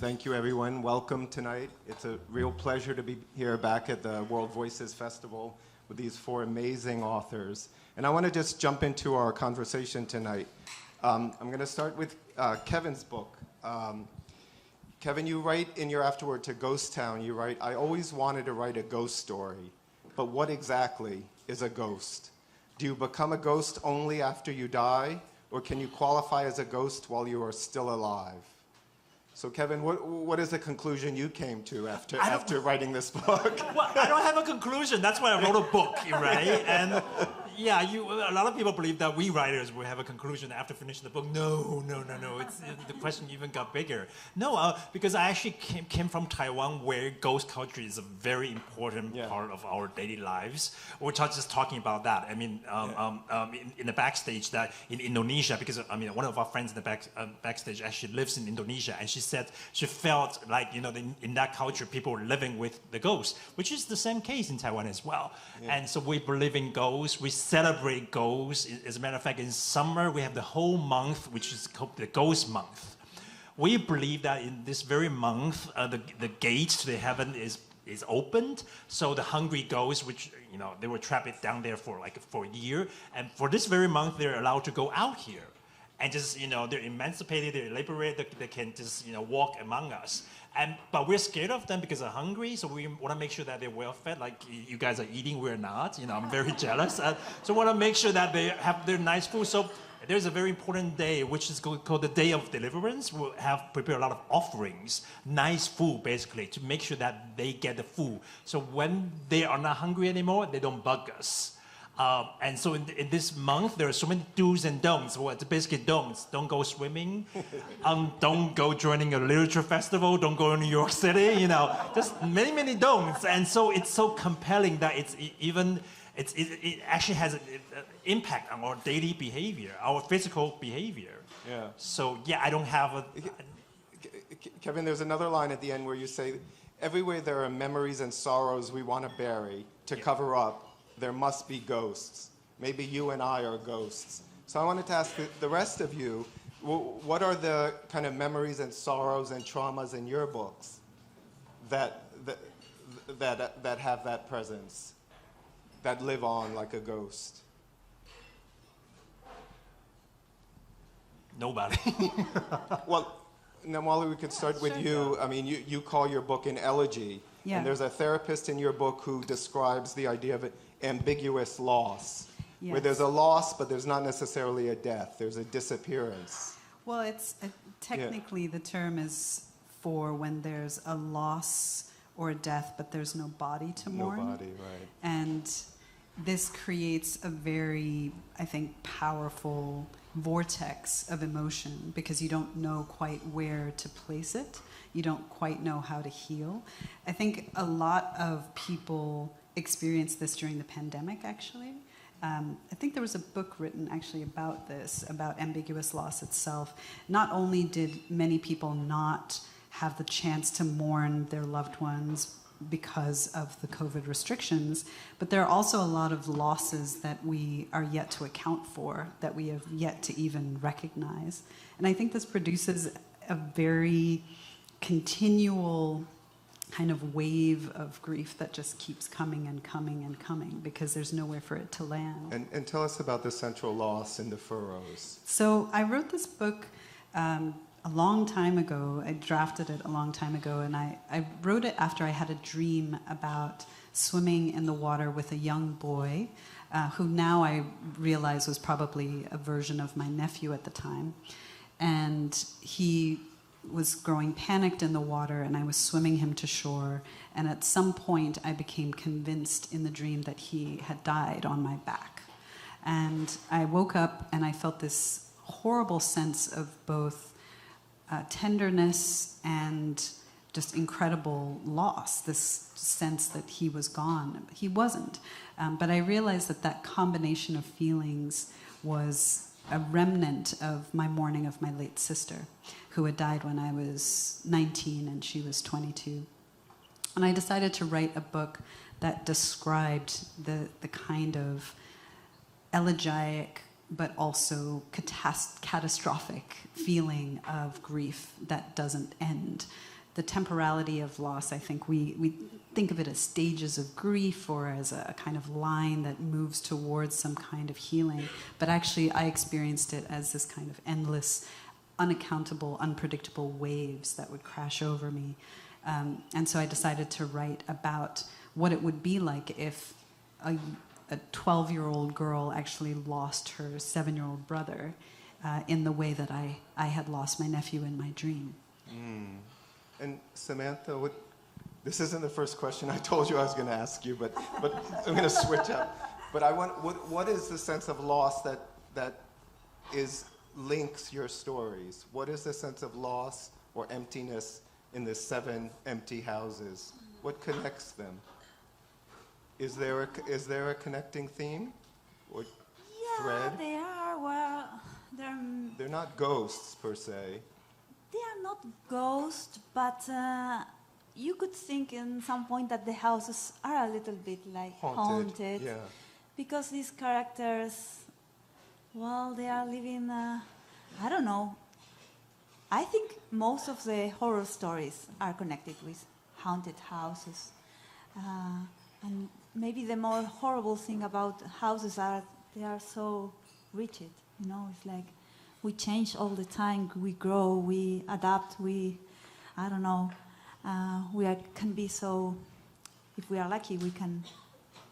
Thank you, everyone. Welcome tonight. It's a real pleasure to be here back at the World Voices Festival with these four amazing authors. And I want to just jump into our conversation tonight. I'm going to start with Kevin's book. Kevin, you write in your afterword to Ghost Town, you write, I always wanted to write a ghost story, but what exactly is a ghost? Do you become a ghost only after you die, or can you qualify as a ghost while you are still alive? So Kevin, what is the conclusion you came to after writing this book? Well, I don't have a conclusion. That's why I wrote a book, right? And yeah, a lot of people believe that we writers will have a conclusion after finishing the book. No. The question even got bigger. No, because I actually came from Taiwan, where ghost culture is a very important part of our daily lives. We're just talking about that. I mean, in the backstage, that in Indonesia, because one of our friends in the backstage actually lives in Indonesia, and she said she felt like in that culture people were living with the ghosts, which is the same case in Taiwan as well. And so we believe in ghosts. We celebrate ghosts. As a matter of fact, in summer we have the whole month, which is called the Ghost Month. We believe that in this very month, the gate to the heaven is opened. So the hungry ghosts, which they were trapped down there for a year, and for this very month they're allowed to go out here. And just, they're emancipated, they're liberated, they can just, walk among us. But we're scared of them because they're hungry, so we want to make sure that they're well fed, like you guys are eating, we're not. I'm very jealous. So we want to make sure that they have their nice food. So there's a very important day, which is called the Day of Deliverance. We'll prepare a lot of offerings, nice food, basically, to make sure that they get the food. So when they are not hungry anymore, they don't bug us. And so in this month, there are so many do's and don'ts. Well, it's basically don'ts. Don't go swimming. Don't go joining a literature festival. Don't go to New York City. Just many, many don'ts. And so it's so compelling that it actually has an impact on our daily behavior, our physical behavior. Yeah. So I don't have a... Kevin, there's another line at the end where you say, everywhere there are memories and sorrows we want to bury, to cover up, there must be ghosts. Maybe you and I are ghosts. So I wanted to ask the rest of you, what are the kind of memories and sorrows and traumas in your books that have that presence, that live on like a ghost? Nobody. Well, Namwali, we could start with you. I mean, you call your book an elegy. Yeah. And there's a therapist in your book who describes the idea of ambiguous loss, where there's a loss, but there's not necessarily a death. There's a disappearance. Well, it's technically the term is for when there's a loss or a death, but there's no body to mourn. No body, right. And this creates a very, I think, powerful vortex of emotion because you don't know quite where to place it. You don't quite know how to heal. I think a lot of people experienced this during the pandemic, actually. I think there was a book written actually about this, about ambiguous loss itself. Not only did many people not have the chance to mourn their loved ones because of the COVID restrictions, but there are also a lot of losses that we are yet to account for, that we have yet to even recognize. And I think this produces a very continual kind of wave of grief that just keeps coming and coming and coming because there's nowhere for it to land. And tell us about the central loss in the Furrows. So I wrote this book a long time ago. I drafted it a long time ago, and I wrote it after I had a dream about swimming in the water with a young boy who now I realize was probably a version of my nephew at the time. And he was growing panicked in the water, and I was swimming him to shore, and at some point I became convinced in the dream that he had died on my back. And I woke up and I felt this horrible sense of both tenderness and just incredible loss, this sense that he was gone. He wasn't. But I realized that combination of feelings was a remnant of my mourning of my late sister, who had died when I was 19 and she was 22. And I decided to write a book that described the kind of elegiac but also catastrophic feeling of grief that doesn't end. The temporality of loss, I think we think of it as stages of grief or as a kind of line that moves towards some kind of healing. But actually, I experienced it as this kind of endless, unaccountable, unpredictable waves that would crash over me. And so I decided to write about what it would be like if a 12-year-old girl actually lost her 7-year-old brother in the way that I had lost my nephew in my dream. Mm. And Samantha, this isn't the first question I told you I was going to ask you, but I'm going to switch up. But what is the sense of loss that links your stories? What is the sense of loss or emptiness in the 7 empty houses? What connects them? Is there a connecting theme or thread? Yeah, they are. Well, They're not ghosts per se. they are not ghosts, but you could think in some point that the houses are a little bit like haunted. Yeah. Because these characters, well, they are living, I don't know. I think most of the horror stories are connected with haunted houses. And maybe the more horrible thing about houses are they are so rigid. You know, it's like we change all the time. We grow, we adapt, I don't know. Can be so, if we are lucky, we can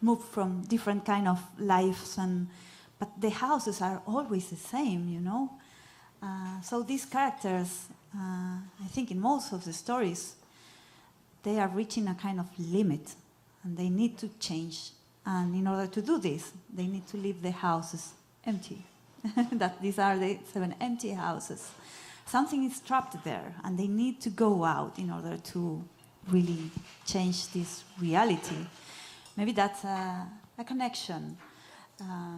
move from different kind of lives. But the houses are always the same, you know. So these characters, I think in most of the stories, they are reaching a kind of limit. And they need to change. And in order to do this, they need to leave the houses empty. That these are the 7 empty houses. Something is trapped there, and they need to go out in order to really change this reality. Maybe that's a connection. Yeah.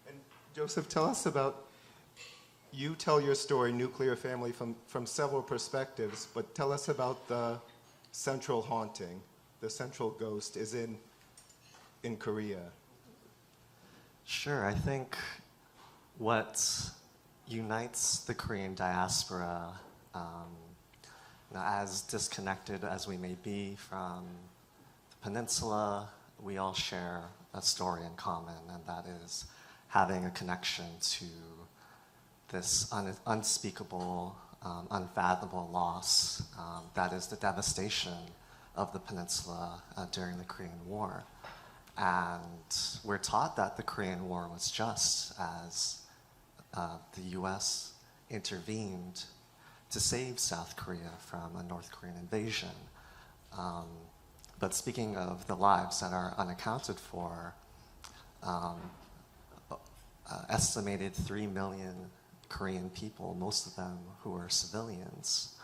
And Joseph, tell us about, you tell your story, Nuclear Family, from several perspectives, but tell us about the central haunting, the central ghost is in Korea. Sure, I think what unites the Korean diaspora, as disconnected as we may be from the peninsula, we all share a story in common, and that is having a connection to this unspeakable, unfathomable loss that is the devastation of the peninsula during the Korean War. And we're taught that the Korean War was just as the US intervened to save South Korea from a North Korean invasion. But speaking of the lives that are unaccounted for, estimated 3 million Korean people, most of them who were civilians,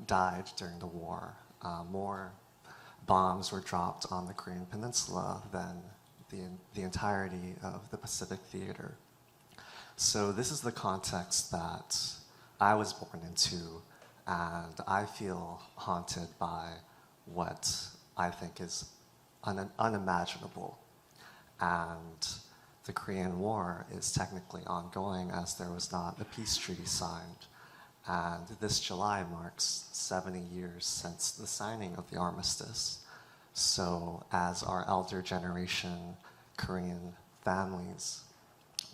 died during the war. More bombs were dropped on the Korean peninsula than the entirety of the Pacific theater. So this is the context that I was born into, and I feel haunted by what I think is unimaginable. And the Korean War is technically ongoing, as there was not a peace treaty signed. And this July marks 70 years since the signing of the armistice. So as our elder generation Korean families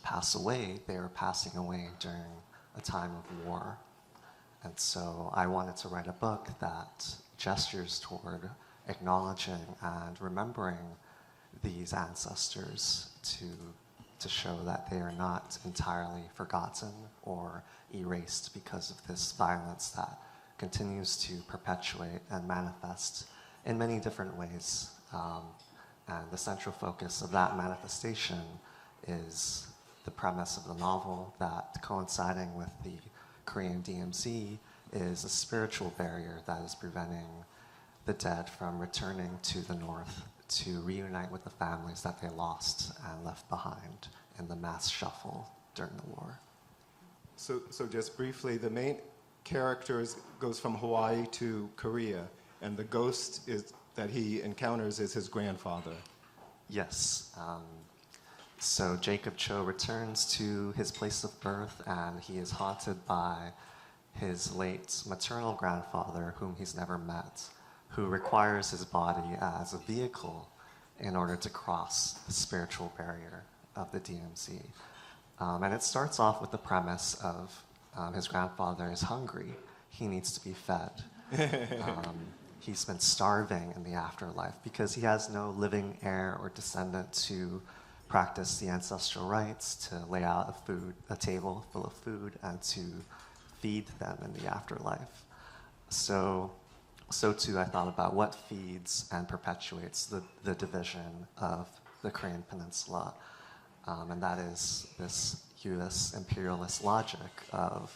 pass away, they are passing away during a time of war. And so I wanted to write a book that gestures toward acknowledging and remembering these ancestors to show that they are not entirely forgotten or erased because of this violence that continues to perpetuate and manifest in many different ways. And the central focus of that manifestation is the premise of the novel, that coinciding with the Korean DMZ is a spiritual barrier that is preventing the dead from returning to the North to reunite with the families that they lost and left behind in the mass shuffle during the war. So just briefly, the main character goes from Hawaii to Korea, and the ghost that he encounters is his grandfather. Yes. So Jacob Cho returns to his place of birth, and he is haunted by his late maternal grandfather, whom he's never met, who requires his body as a vehicle in order to cross the spiritual barrier of the DMZ. And it starts off with the premise of his grandfather is hungry. He needs to be fed. He's been starving in the afterlife because he has no living heir or descendant to practice the ancestral rites, to lay out a table full of food, and to feed them in the afterlife. So too, I thought about what feeds and perpetuates the division of the Korean Peninsula, and that is this US imperialist logic of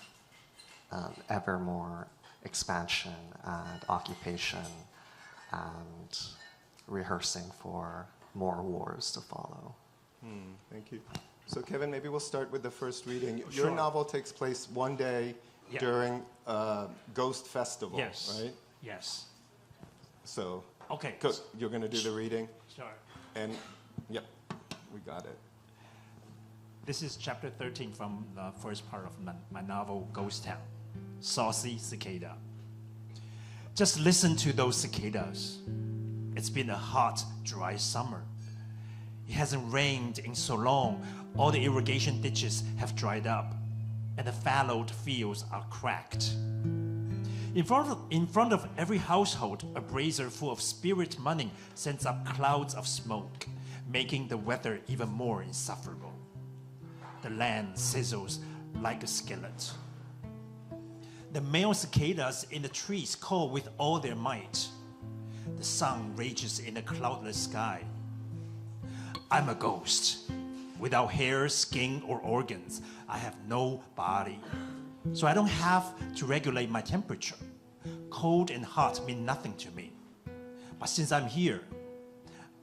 ever more expansion and occupation and rehearsing for more wars to follow. Thank you. So Kevin, maybe we'll start with the first reading. Sure. Your novel takes place one day during a ghost festival, Yes. right? Yes. So Okay. you're going to do the reading? Sure. And, yep, we got it. This is chapter 13 from the first part of my novel, Ghost Town. Saucy cicada. Just listen to those cicadas. It's been a hot, dry summer. It hasn't rained in so long. All the irrigation ditches have dried up, and the fallowed fields are cracked. In front of every household, a brazier full of spirit money sends up clouds of smoke, making the weather even more insufferable. The land sizzles like a skillet. The male cicadas in the trees call with all their might. The sun rages in a cloudless sky. I'm a ghost. Without hair, skin, or organs, I have no body. So I don't have to regulate my temperature. Cold and hot mean nothing to me. But since I'm here,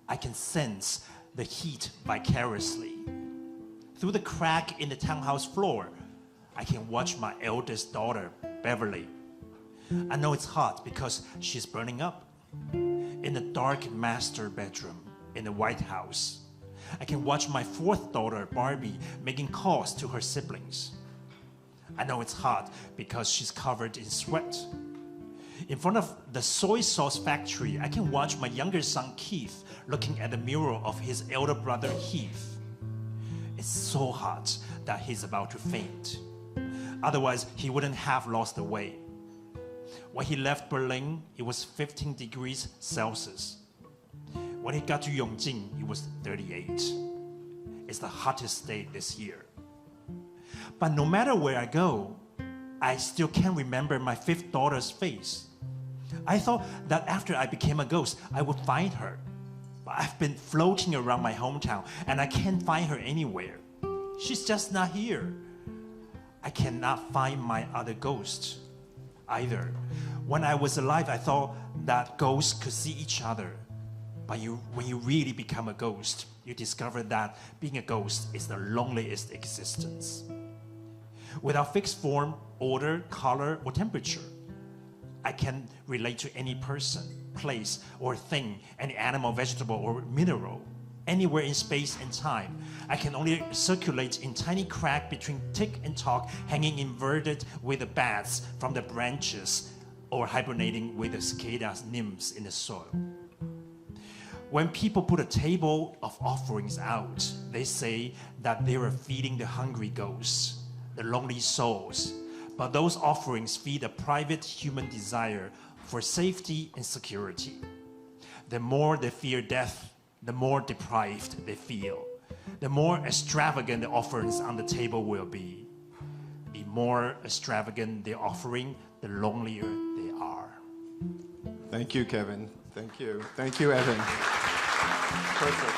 I can sense the heat vicariously. Through the crack in the townhouse floor, I can watch my eldest daughter, Beverly. I know it's hot because she's burning up. In the dark master bedroom in the White House, I can watch my fourth daughter, Barbie, making calls to her siblings. I know it's hot because she's covered in sweat. In front of the soy sauce factory, I can watch my younger son, Keith, looking at the mirror of his elder brother, Heath. It's so hot that he's about to faint. Otherwise, he wouldn't have lost the way. When he left Berlin, it was 15 degrees Celsius. When he got to Yongjing, it was 38. It's the hottest day this year. But no matter where I go, I still can't remember my fifth daughter's face. I thought that after I became a ghost, I would find her. But I've been floating around my hometown, and I can't find her anywhere. She's just not here. I cannot find my other ghost either. When I was alive, I thought that ghosts could see each other. But when you really become a ghost, you discover that being a ghost is the loneliest existence. Without fixed form, order, color, or temperature, I can relate to any person, place, or thing, any animal, vegetable, or mineral, anywhere in space and time. I can only circulate in tiny crack between tick and talk, hanging inverted with the bats from the branches, or hibernating with the cicadas nymphs in the soil. When people put a table of offerings out, they say that they are feeding the hungry ghosts, the lonely souls. But those offerings feed a private human desire for safety and security. The more they fear death, the more deprived they feel. The more extravagant the offerings on the table will be. The more extravagant the offering, the lonelier they are. Thank you, Kevin. Thank you. Thank you, Evan. Perfect.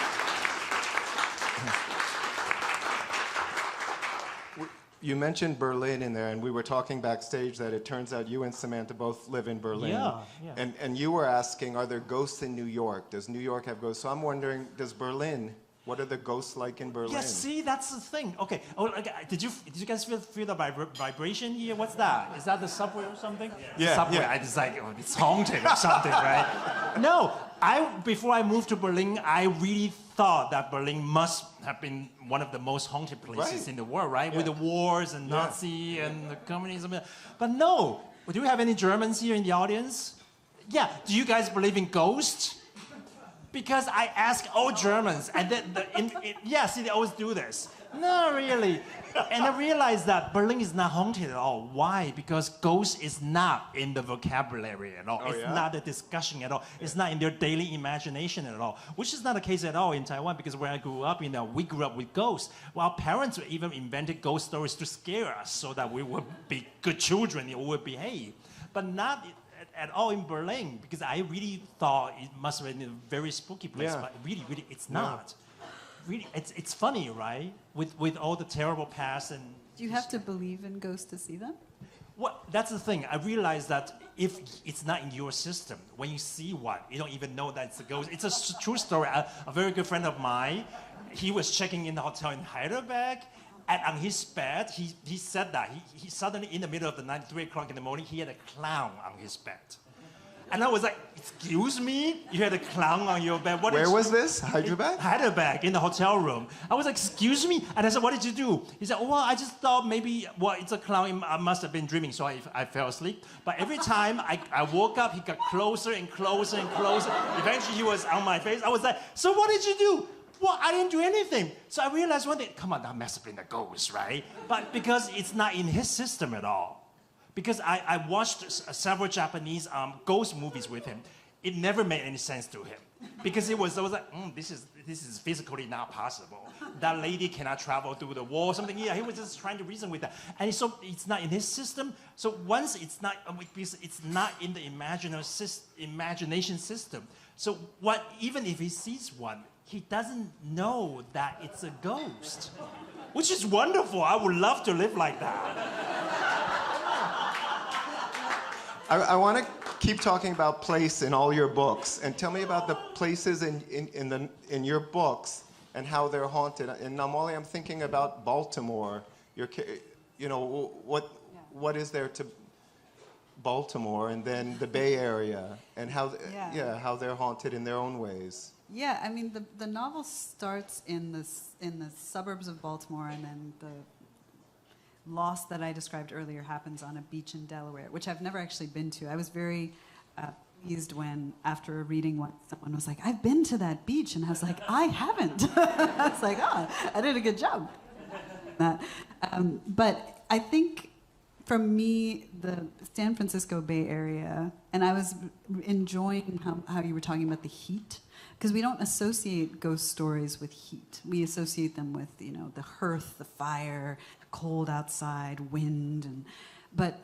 You mentioned Berlin in there, and we were talking backstage that it turns out you and Samantha both live in Berlin. Yeah. And you were asking, are there ghosts in New York? Does New York have ghosts? So I'm wondering, does Berlin What are the ghosts like in Berlin? Yeah, see, that's the thing. Okay. Oh, okay. Did you guys feel the vibration here? What's that? Is that the subway or something? Yeah, Subway. yeah. I just like, oh, it's haunted or something, right? No. Before I moved to Berlin, I really thought that Berlin must have been one of the most haunted places Right. in the world, right? Yeah. With the wars and Nazi and the communism. But no. Do you have any Germans here in the audience? Yeah. Do you guys believe in ghosts? Because I ask all Germans, and then see, they always do this. No, really. And I realized that Berlin is not haunted at all. Why? Because ghost is not in the vocabulary at all. Oh, It's yeah? not a discussion at all. It's not in their daily imagination at all. Which is not the case at all in Taiwan, because where I grew up, we grew up with ghosts. Well, our parents even invented ghost stories to scare us so that we would be good children, we would behave. But not at all in Berlin, because I really thought it must have been a very spooky place, Yeah. but really, it's not. Really, it's funny, right? With all the terrible past and. Do you have to believe in ghosts to see them? That's the thing. I realized that if it's not in your system, when you see one, you don't even know that it's a ghost. It's a true story. A very good friend of mine, he was checking in the hotel in Heidelberg, and on his bed, he said that he suddenly in the middle of the night, 3 o'clock in the morning, he had a clown on his bed. And I was like, excuse me? You had a clown on your bed? Where was this? Hyderabad? Heidelberg, in the hotel room. I was like, excuse me? And I said, what did you do? He said, well, I just thought maybe, it's a clown. I must have been dreaming, so I fell asleep. But every time I woke up, he got closer and closer and closer. Eventually, he was on my face. I was like, so what did you do? Well, I didn't do anything. So I realized one day, come on, that must have been a ghost, right? But because it's not in his system at all. Because I watched several Japanese ghost movies with him, it never made any sense to him. Because I was like, this is physically not possible. That lady cannot travel through the wall, something. Yeah, he was just trying to reason with that. And so it's not in his system. So once it's not in the imagination system. So even if he sees one, he doesn't know that it's a ghost. Which is wonderful. I would love to live like that. I want to keep talking about place in all your books, and tell me about the places in your books and how they're haunted. In Namwali, I'm thinking about Baltimore. What is there to Baltimore, and then the Bay Area, and how they're haunted in their own ways. Yeah, I mean, the novel starts in the suburbs of Baltimore, and then the loss that I described earlier happens on a beach in Delaware, which I've never actually been to. I was very pleased when, after reading one, someone was like, I've been to that beach, and I was like, I haven't. I was like, I did a good job. But I think, for me, the San Francisco Bay Area, and I was enjoying how you were talking about the heat, because we don't associate ghost stories with heat. We associate them with, the hearth, the fire, cold outside, wind, but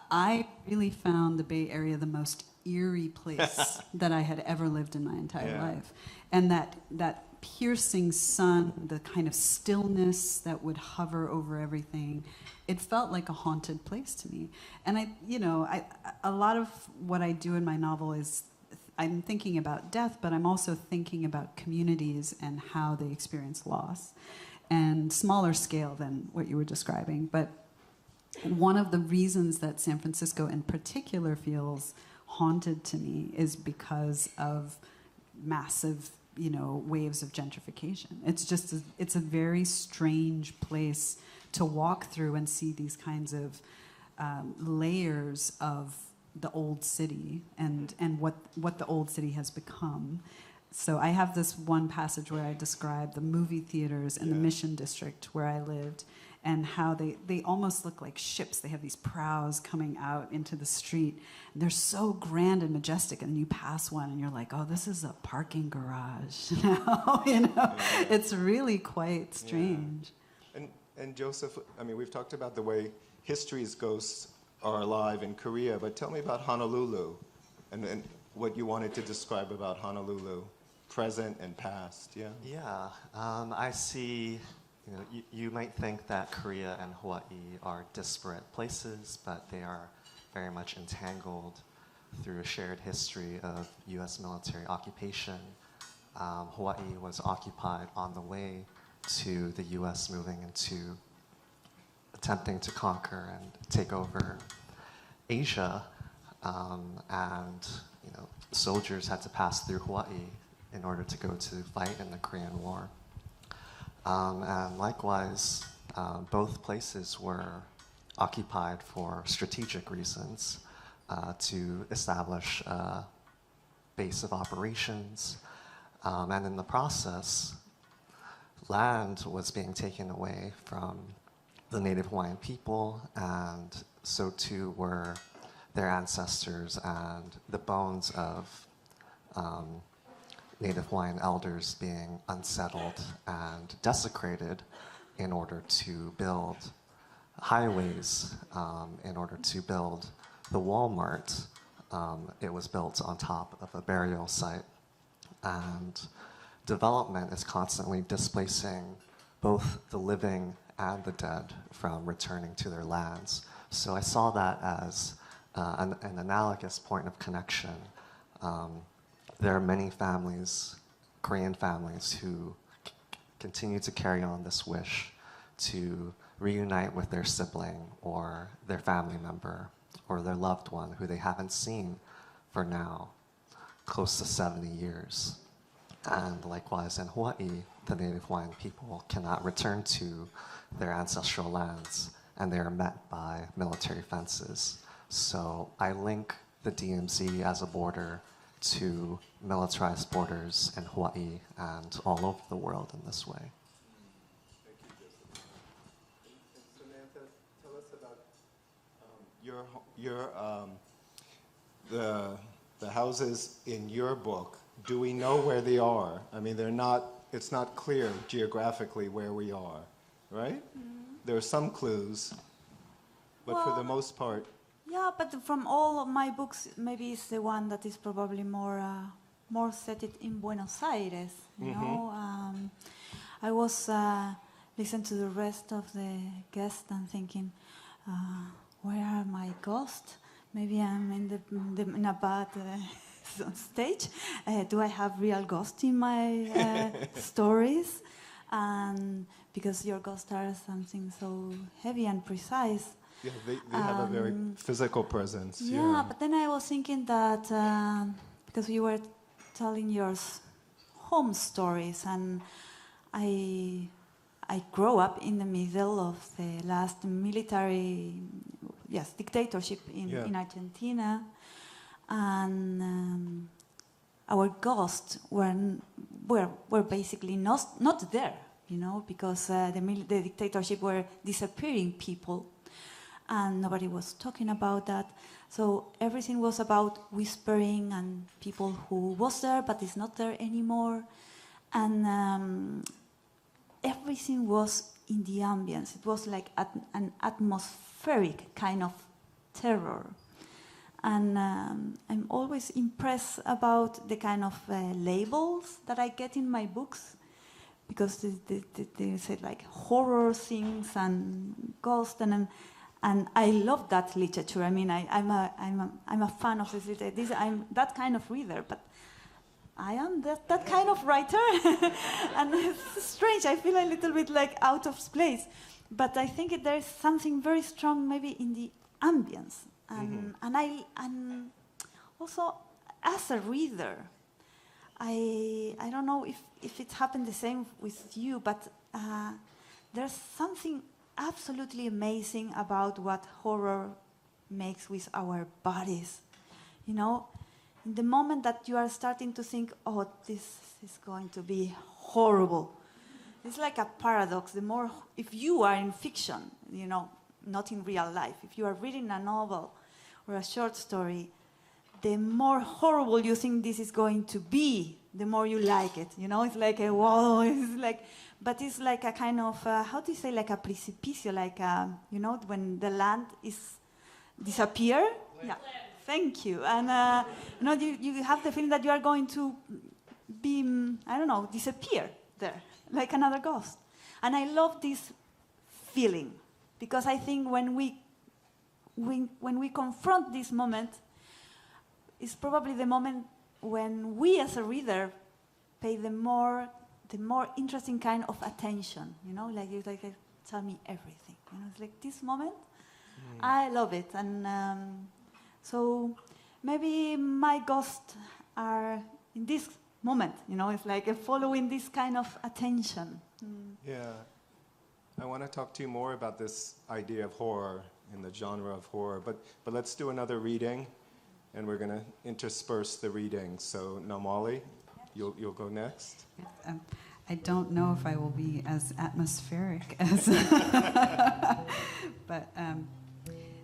I really found the Bay Area the most eerie place that I had ever lived in my entire life. And that piercing sun, the kind of stillness that would hover over everything, it felt like a haunted place to me. And a lot of what I do in my novel is I'm thinking about death, but I'm also thinking about communities and how they experience loss, and smaller scale than what you were describing. But one of the reasons that San Francisco in particular feels haunted to me is because of massive, waves of gentrification. It's a very strange place to walk through and see these kinds of layers of the old city and what the old city has become. So I have this one passage where I describe the movie theaters in the Mission District where I lived, and how they almost look like ships. They have these prows coming out into the street. And they're so grand and majestic, and you pass one and you're like, oh, this is a parking garage. It's really quite strange. Yeah. And Joseph, I mean, we've talked about the way history's ghosts are alive in Korea, but tell me about Honolulu and what you wanted to describe about Honolulu, present and past. Yeah, I see. You might think that Korea and Hawaii are disparate places, but they are very much entangled through a shared history of U.S. military occupation. Hawaii was occupied on the way to the U.S. moving into attempting to conquer and take over Asia, and soldiers had to pass through Hawaii in order to go to fight in the Korean War. And likewise, both places were occupied for strategic reasons, to establish a base of operations, and in the process, land was being taken away from the native Hawaiian people, and so too were their ancestors and the bones of native Hawaiian elders being unsettled and desecrated in order to build highways, in order to build the Walmart. It was built on top of a burial site. And development is constantly displacing both the living and the dead from returning to their lands. So I saw that as an analogous point of connection. There are many families, Korean families, who continue to carry on this wish to reunite with their sibling or their family member or their loved one who they haven't seen for now close to 70 years. And likewise in Hawaii, the native Hawaiian people cannot return to their ancestral lands, and they are met by military fences. So I link the DMZ as a border to militarized borders in Hawaii and all over the world in this way. Samantha, tell us about the houses in your book. Do we know where they are? I mean, it's not clear geographically where we are, right? There are some clues, but for the most part. Yeah, but from all of my books, maybe it's the one that is probably more set it in Buenos Aires. You know, I was listening to the rest of the guests and thinking, where are my ghosts? Maybe I'm in a bad stage. Do I have real ghosts in my stories? And because your ghosts are something so heavy and precise. Yeah, they have a very physical presence. Yeah, but then I was thinking that because you were telling your home stories, and I grew up in the middle of the last military, dictatorship in Argentina, and our ghosts were basically not there, because the dictatorship were disappearing people. And nobody was talking about that. So everything was about whispering and people who was there but is not there anymore. And everything was in the ambience. It was like an atmospheric kind of terror. And I'm always impressed about the kind of labels that I get in my books, because they say like horror things and ghosts, and I love that literature. I mean, I'm a fan of this literature. I'm that kind of reader, but I am that kind of writer. And it's strange. I feel a little bit like out of place. But I think there is something very strong maybe in the ambience. And also, as a reader, I don't know if it happened the same with you, but there's something absolutely amazing about what horror makes with our bodies. In the moment that you are starting to think, oh, this is going to be horrible, it's like a paradox. The more, if you are in fiction, not in real life, if you are reading a novel or a short story, the more horrible you think this is going to be, the more you like it. It's like a whoa, but it's like a kind of, how do you say, like a precipicio, like, when the land is disappear? Yeah, thank you. And, you have the feeling that you are going to be, disappear there, like another ghost. And I love this feeling, because I think when we confront this moment, it's probably the moment when we as a reader pay the more interesting kind of attention. You know, like you like tell me everything. You know, it's like this moment. I love it, and so maybe my ghosts are in this moment. You know, it's like following this kind of attention. Yeah. I want to talk to you more about this idea of horror and the genre of horror, but let's do another reading, and we're going to intersperse the readings. So Namwali, you'll go next. I don't know if I will be as atmospheric as, but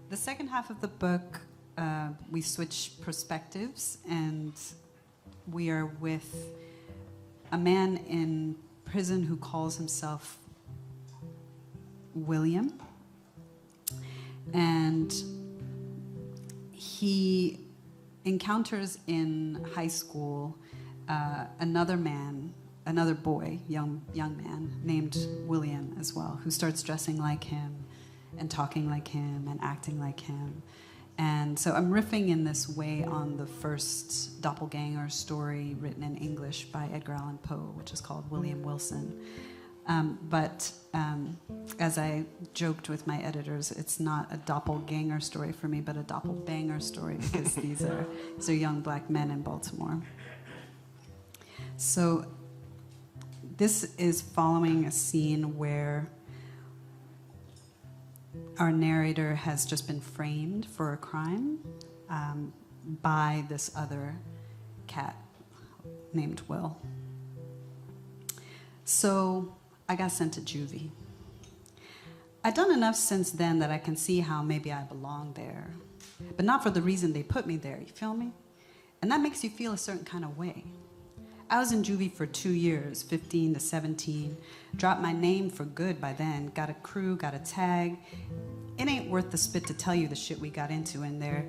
the second half of the book, we switch perspectives, and we are with a man in prison who calls himself William, and he encounters in high school another boy, young man named William as well, who starts dressing like him and talking like him and acting like him. And so I'm riffing in this way on the first doppelganger story written in English by Edgar Allan Poe, which is called William Wilson. But as I joked with my editors, it's not a doppelganger story for me, but a doppelbanger story, because these are young black men in Baltimore. So this is following a scene where our narrator has just been framed for a crime by this other cat named Will. So I got sent to juvie. I've done enough since then that I can see how maybe I belong there, but not for the reason they put me there, you feel me? And that makes you feel a certain kind of way. I was in juvie for 2 years, 15 to 17, dropped my name for good by then, got a crew, got a tag. It ain't worth the spit to tell you the shit we got into in there.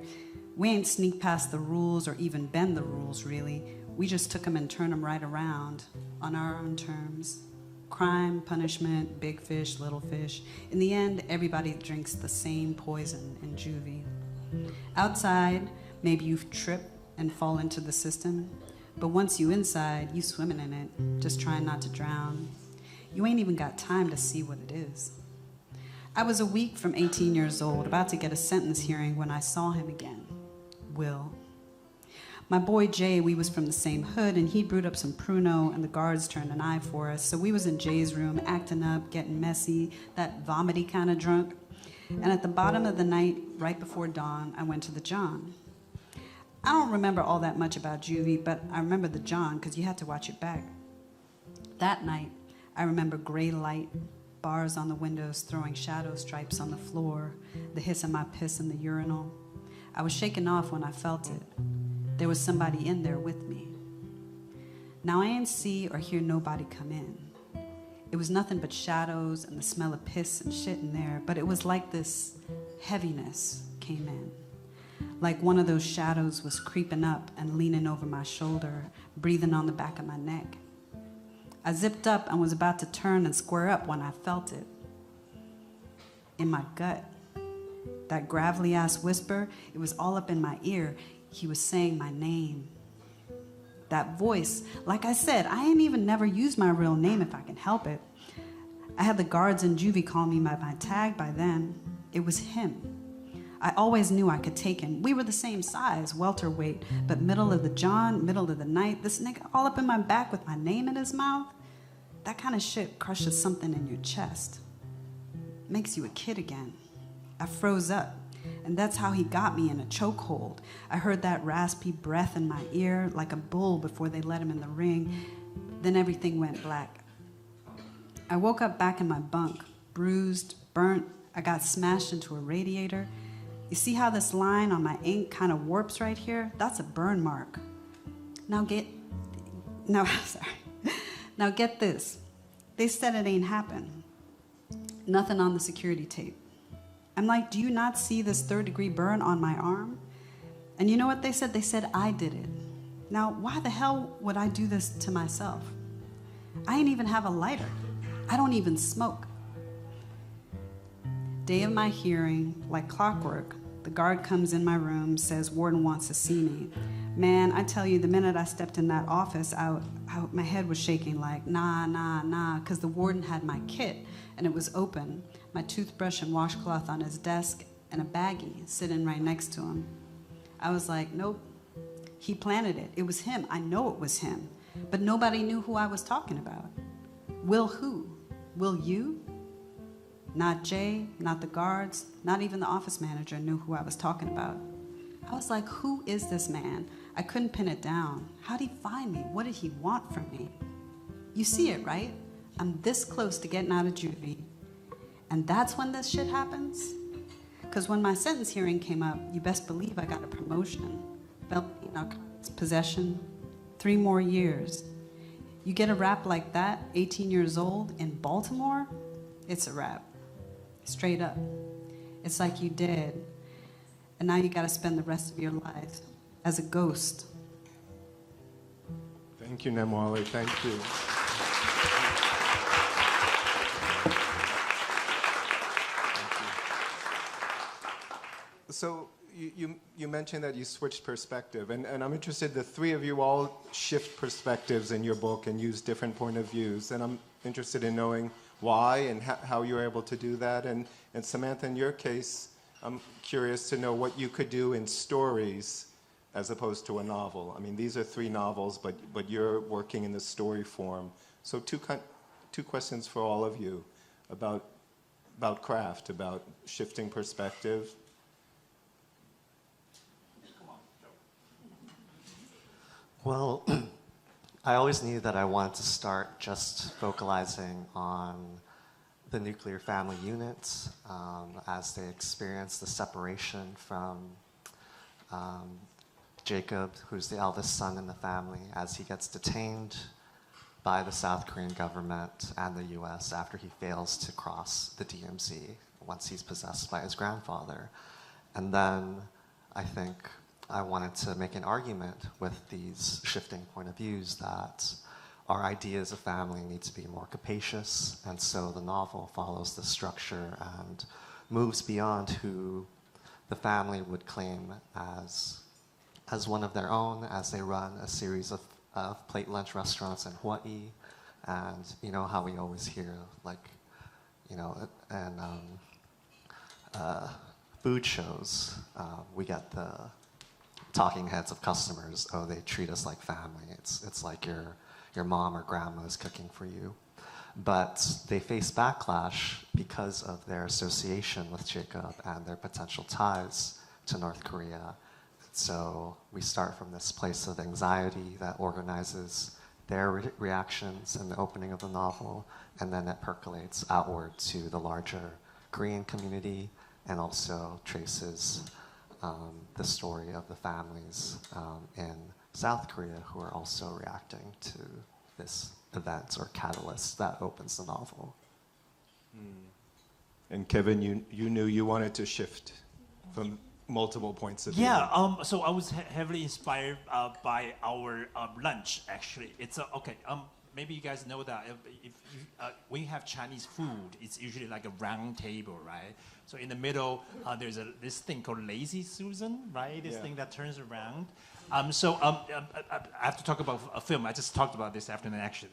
We ain't sneak past the rules or even bend the rules, really. We just took them and turned them right around on our own terms. Crime, punishment, big fish, little fish. In the end, everybody drinks the same poison in juvie. Outside, maybe you trip and fall into the system. But once you inside, you swimming in it, just trying not to drown. You ain't even got time to see what it is. I was a week from 18 years old, about to get a sentence hearing when I saw him again, Will. My boy Jay, we was from the same hood, and he brewed up some Pruno, and the guards turned an eye for us. So we was in Jay's room, acting up, getting messy, that vomity kind of drunk. And at the bottom of the night, right before dawn, I went to the John. I don't remember all that much about juvie, but I remember the John because you had to watch it back. That night, I remember gray light, bars on the windows throwing shadow stripes on the floor, the hiss of my piss in the urinal. I was shaken off when I felt it. There was somebody in there with me. Now I ain't see or hear nobody come in. It was nothing but shadows and the smell of piss and shit in there, but it was like this heaviness came in. Like one of those shadows was creeping up and leaning over my shoulder, breathing on the back of my neck. I zipped up and was about to turn and square up when I felt it. In my gut. That gravelly-ass whisper, it was all up in my ear. He was saying my name. That voice, like I said, I ain't even never used my real name if I can help it. I had the guards in juvie call me by my tag by then. It was him. I always knew I could take him. We were the same size, welterweight, but middle of the John, middle of the night, this nigga all up in my back with my name in his mouth. That kind of shit crushes something in your chest. Makes you a kid again. I froze up, and that's how he got me in a chokehold. I heard that raspy breath in my ear like a bull before they let him in the ring. Then everything went black. I woke up back in my bunk, bruised, burnt. I got smashed into a radiator. You see how this line on my ink kind of warps right here? That's a burn mark. Now get this. They said it ain't happened. Nothing on the security tape. I'm like, do you not see this 3rd-degree burn on my arm? And you know what they said? They said I did it. Now, why the hell would I do this to myself? I ain't even have a lighter. I don't even smoke. Day of my hearing, like clockwork, The guard comes in my room, says, "Warden wants to see me." Man, I tell you, the minute I stepped in that office, my head was shaking like, nah, because the warden had my kit, and it was open. My toothbrush and washcloth on his desk, and a baggie sitting right next to him. I was like, nope, he planted it. It was him. I know it was him. But nobody knew who I was talking about. Will who? Will you? Not Jay, not the guards, not even the office manager knew who I was talking about. I was like, who is this man? I couldn't pin it down. How did he find me? What did he want from me? You see it, right? I'm this close to getting out of juvie. And that's when this shit happens? Because when my sentence hearing came up, you best believe I got a promotion. Felony, narcotics, possession, 3 more years. You get a rap like that, 18 years old, in Baltimore, it's a rap. Straight up. It's like you dead, and now you gotta spend the rest of your life as a ghost. Thank you, Namwali. Thank you. So you mentioned that you switched perspective, and I'm interested, the 3 of you all shift perspectives in your book and use different point of views, and I'm interested in knowing why and how you're able to do that. And Samantha, in your case, I'm curious to know what you could do in stories as opposed to a novel. I mean, these are 3 novels, but you're working in the story form. So two questions for all of you about craft, about shifting perspective. Well, I always knew that I wanted to start just focalizing on the nuclear family unit as they experience the separation from Jacob, who's the eldest son in the family, as he gets detained by the South Korean government and the US after he fails to cross the DMZ once he's possessed by his grandfather. And then I think I wanted to make an argument with these shifting point of views that our ideas of family need to be more capacious, and so the novel follows the structure and moves beyond who the family would claim as one of their own, as they run a series of plate lunch restaurants in Hawaii. And you know how we always hear, like, you know, and food shows, we get the talking heads of customers. Oh, they treat us like family. It's like your mom or grandma is cooking for you. But they face backlash because of their association with Jacob and their potential ties to North Korea. So we start from this place of anxiety that organizes their reactions in the opening of the novel, and then it percolates outward to the larger Korean community, and also traces the story of the families in South Korea who are also reacting to this event or catalyst that opens the novel. And Kevin, you knew you wanted to shift from multiple points of view. Yeah, so I was heavily inspired by our lunch, actually. It's okay. Maybe you guys know that if when you have Chinese food, it's usually like a round table, right? So in the middle, there's this thing called Lazy Susan, right? This thing that turns around. I have to talk about a film. I just talked about this afternoon, actually.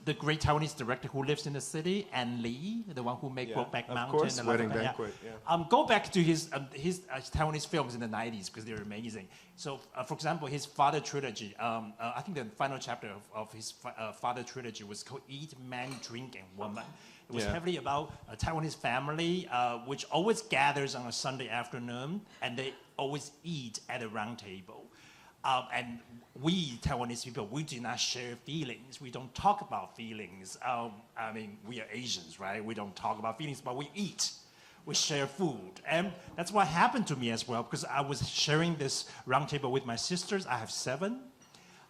The great Taiwanese director who lives in the city, Andy Lee, the one who made Brokeback Mountain. Of course, Wedding Banquet. Yeah. Go back to his Taiwanese films in the 90s because they're amazing. So, for example, his Father trilogy, I think the final chapter of his Father trilogy was called Eat, Man, Drink, and Woman. It was heavily about a Taiwanese family which always gathers on a Sunday afternoon, and they always eat at a round table. And we Taiwanese people, we do not share feelings. We don't talk about feelings. I mean, we are Asians, right? We don't talk about feelings, but we eat. We share food. And that's what happened to me as well, because I was sharing this round table with my sisters. I have 7.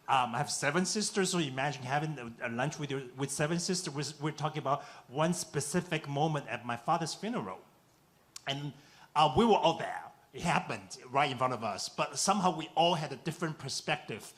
I have 7 sisters, so imagine having a lunch with 7 sisters. We're talking about one specific moment at my father's funeral. And we were all there. It happened right in front of us, but somehow we all had a different perspective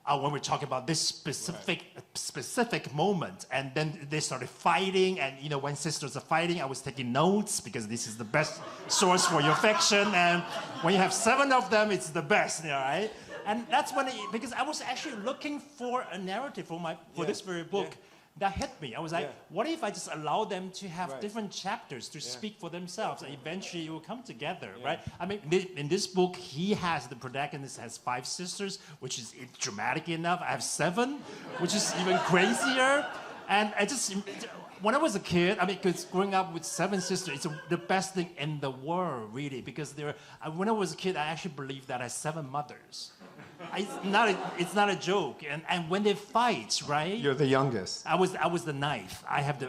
when we talk about this specific moment, and then they started fighting, and when sisters are fighting, I was taking notes because this is the best source for your fiction, and when you have 7 of them, it's the best, right? And that's when, because I was actually looking for a narrative for this very book. That hit me. I was like, what if I just allow them to have different chapters to speak for themselves, and eventually it will come together, right? I mean, in this book, the protagonist has 5 sisters, which is dramatic enough. I have 7, which is even crazier. And when I was a kid, because growing up with 7 sisters, it's the best thing in the world, really, because when I was a kid, I actually believed that I had 7 mothers. It's not a joke. And when they fight, right? You're the youngest. I was the 9th. I have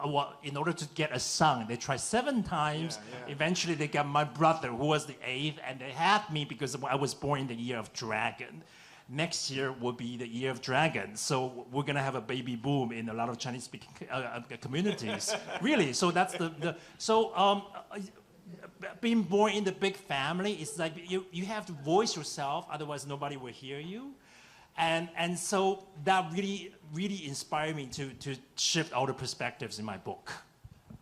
well, in order to get a son, they tried 7 times. Eventually, they got my brother, who was the 8th, and they had me because I was born in the year of dragon. Next year will be the year of dragon, so we're gonna have a baby boom in a lot of Chinese-speaking communities. Really, so that's being born in the big family is like you have to voice yourself, otherwise nobody will hear you, and so that really inspired me to shift all the perspectives in my book.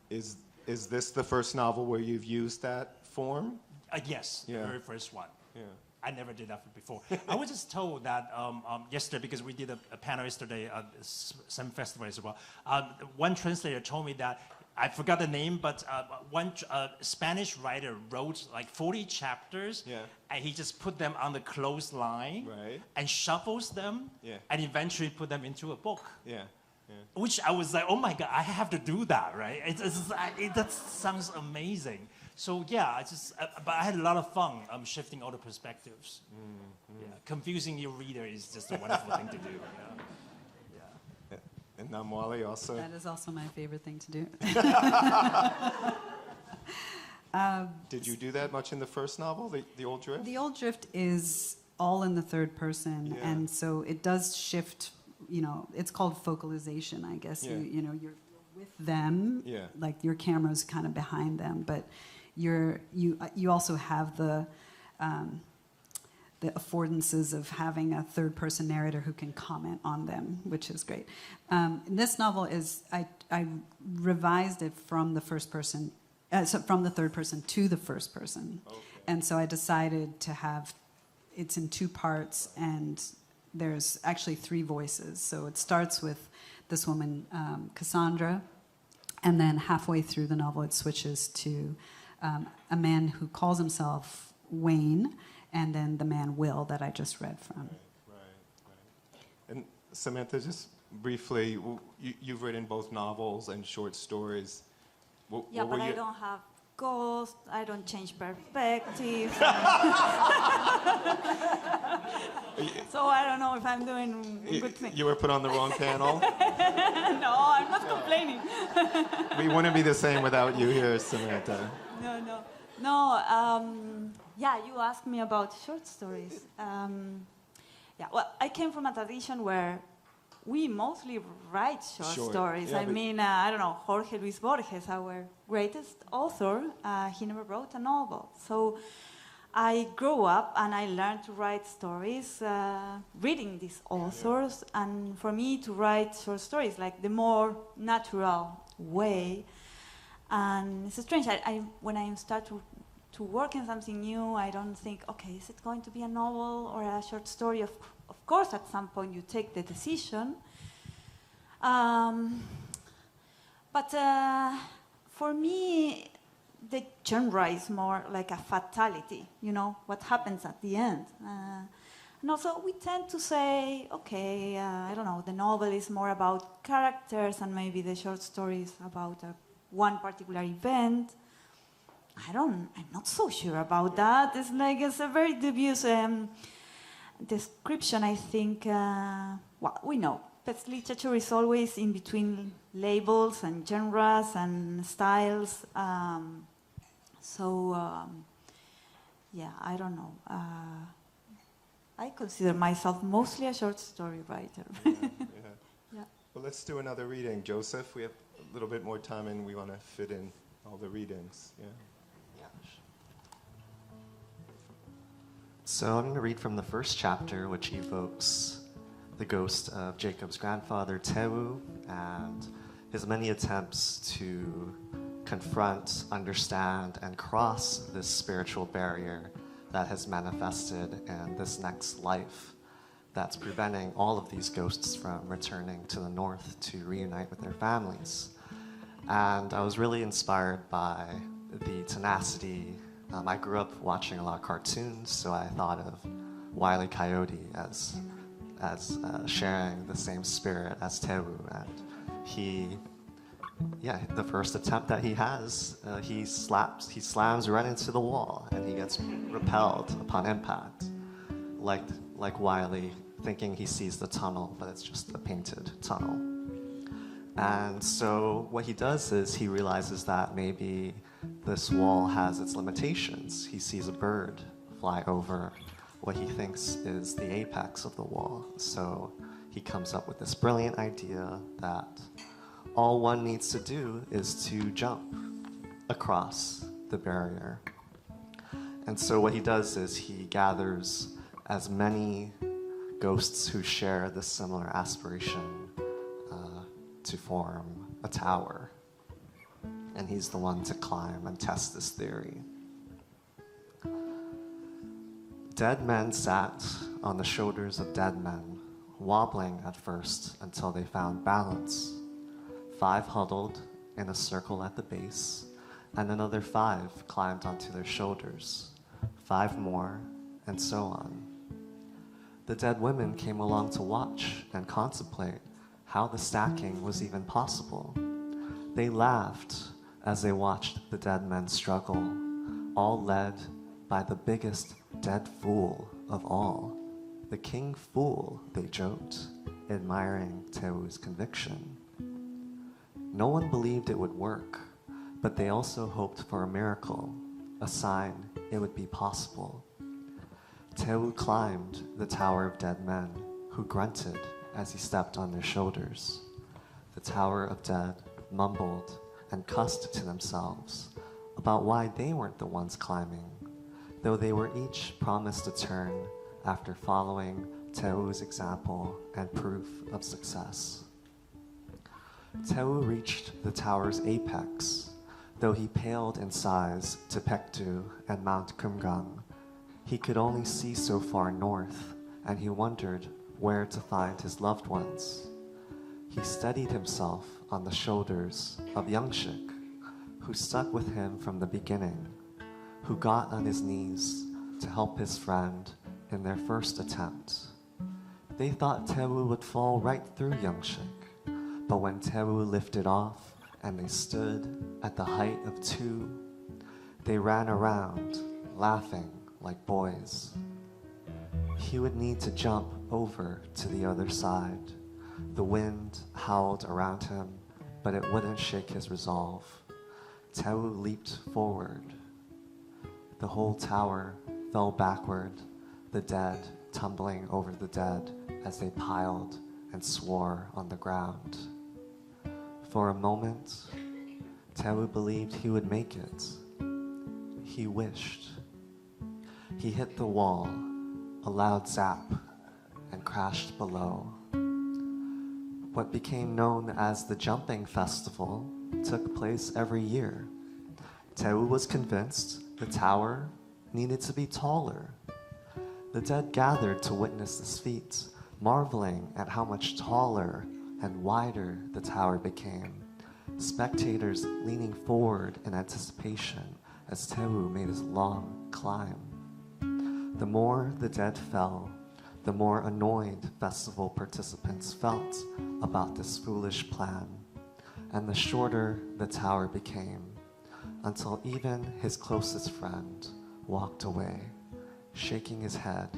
Is this the first novel where you've used that form? Yes, the very first one. Yeah. I never did that before. I was just told that yesterday, because we did a panel yesterday at some festival as well. One translator told me that, I forgot the name, but one Spanish writer wrote like 40 chapters, and he just put them on the clothesline and shuffles them, and eventually put them into a book. Which I was like, oh my God, I have to do that, right? That sounds amazing. So yeah, but I had a lot of fun shifting all the perspectives. Confusing your reader is just a wonderful thing to do. And Namwali also? That is also my favorite thing to do. Did you do that much in the first novel, The Old Drift? The Old Drift is all in the third person, and so it does shift. It's called focalization, I guess. You're with them, like your camera's kind of behind them, but you also have the affordances of having a third-person narrator who can comment on them, which is great. This novel I revised it from the first person, from the third person to the first person, and so I decided to have it's in 2 parts, and there's actually 3 voices. So it starts with this woman, Cassandra, and then halfway through the novel, it switches to a man who calls himself Wayne, and then the man Will that I just read from. Right. And Samantha, just briefly, you've written both novels and short stories. But I don't have ghosts, I don't change perspective. So I don't know if I'm doing a good thing. You were put on the wrong panel? No, I'm not complaining. We wouldn't be the same without you here, Samantha. No, you asked me about short stories. I came from a tradition where we mostly write short stories. Yeah, I don't know, Jorge Luis Borges, our greatest author, he never wrote a novel. So I grew up and I learned to write stories, reading these authors, and for me to write short stories, like the more natural way. And it's strange, when I start to work in something new, I don't think, okay, is it going to be a novel or a short story? Of course, at some point you take the decision. But for me, the genre is more like a fatality, what happens at the end. And also, we tend to say, okay, I don't know, the novel is more about characters and maybe the short story is about one particular event. I'm not so sure about that. It's a very dubious description, I think. We know pet literature is always in between labels and genres and styles. I don't know. I consider myself mostly a short story writer. Yeah. Well, let's do another reading. Joseph, we have a little bit more time and we want to fit in all the readings. So I'm going to read from the first chapter, which evokes the ghost of Jacob's grandfather, Tewu, and his many attempts to confront, understand, and cross this spiritual barrier that has manifested in this next life that's preventing all of these ghosts from returning to the north to reunite with their families. And I was really inspired by the tenacity. I grew up watching a lot of cartoons, so I thought of Wile E. Coyote as sharing the same spirit as Tewu. And the first attempt that he has, he slams right into the wall, and he gets repelled upon impact, like Wiley, thinking he sees the tunnel, but it's just a painted tunnel. And so what he does is he realizes that maybe this wall has its limitations. He sees a bird fly over what he thinks is the apex of the wall. So he comes up with this brilliant idea that all one needs to do is to jump across the barrier. And so what he does is he gathers as many ghosts who share this similar aspiration to form a tower. And he's the one to climb and test this theory. Dead men sat on the shoulders of dead men, wobbling at first until they found balance. 5 huddled in a circle at the base, and another 5 climbed onto their shoulders, 5 more, and so on. The dead women came along to watch and contemplate how the stacking was even possible. They laughed as they watched the dead men struggle, all led by the biggest dead fool of all, the king fool, they joked, admiring Tewu's conviction. No one believed it would work, but they also hoped for a miracle, a sign it would be possible. Tewu climbed the Tower of Dead Men, who grunted as he stepped on their shoulders. The Tower of Dead mumbled and cussed to themselves about why they weren't the ones climbing, though they were each promised a turn after following Tewu's example and proof of success. Tewu reached the tower's apex, though he paled in size to Pektu and Mount Kumgang. He could only see so far north, and he wondered where to find his loved ones. He steadied himself on the shoulders of Yangshik, who stuck with him from the beginning, who got on his knees to help his friend in their first attempt. They thought Tewu would fall right through Yangshik, but when Tewu lifted off and they stood at the height of 2, they ran around, laughing like boys. He would need to jump over to the other side. The wind howled around him, but it wouldn't shake his resolve. Tewu leaped forward. The whole tower fell backward, the dead tumbling over the dead as they piled and swore on the ground. For a moment, Tewu believed he would make it. He wished. He hit the wall, a loud zap, and crashed below. What became known as the Jumping Festival took place every year. Tewu was convinced the tower needed to be taller. The dead gathered to witness this feat, marveling at how much taller and wider the tower became, spectators leaning forward in anticipation as Tewu made his long climb. The more the dead fell, the more annoyed festival participants felt about this foolish plan, and the shorter the tower became, until even his closest friend walked away, shaking his head